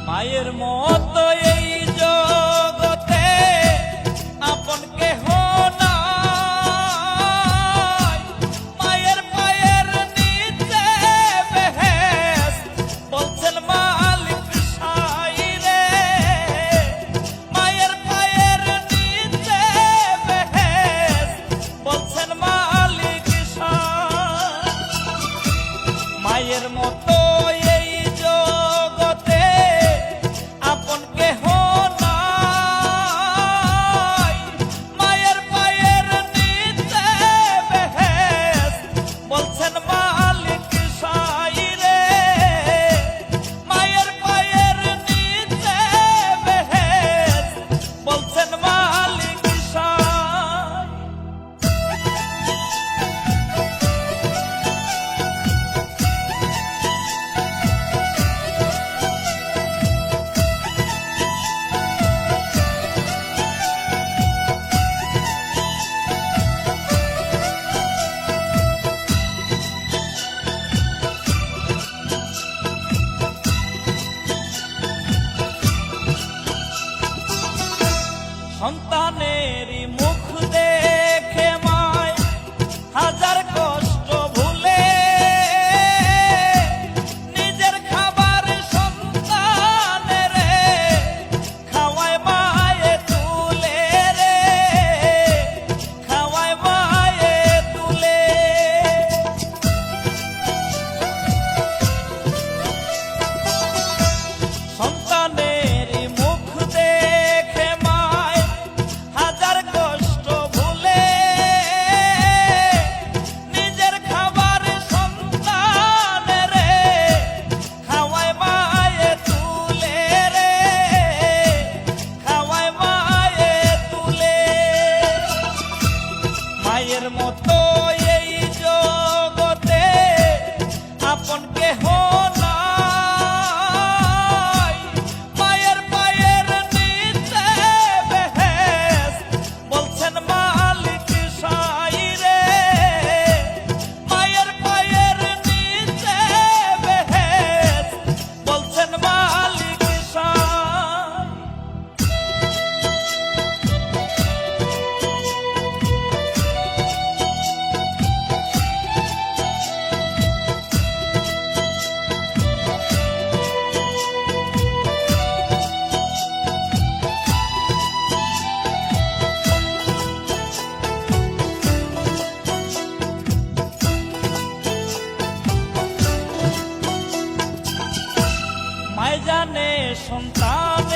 মায়ের মতো এই জগতে আপন কেহ নাই। মায়ের পায়ের নিচে বেহেশত বলছেন মালিক সাই রে। মায়ের পায়ের নিচে বেহেশত বলছেন মালিক সাই। মায়ের মতো এই জগতে আপন কেহ নাই। মায়ের পায়ের নিচে বেহেশত বলছেন মালিক সাই রে। মায়ের পায়ের নিচে বেহেশত বলছেন মালিক সাই। সন্তানেরই মুখ দেখে মায় হাজার কষ্ট ভুলে নিজের খাবার সন্তানেরে খাওয়ায় মায়ে তুলে রে। খাওয়ায় মায়ে তুলে। সন্তানেরই মুখ দেখে মায় হাজার কষ্ট ভুলে নিজের খাবার সন্তানেরে খাওয়ায় মায়ে তুলে রে। খাওয়ায় মায়ে তুলে। মায়ের মতো এই জগতে আপন কেহ নাই। মায়ের পায়ের নিচে বেহেশত বলছেন মালিক সাই রে। মায়ের পায়ের নিচে বেহেশত বলছেন মালিক সাই। মায় জানে সন্তান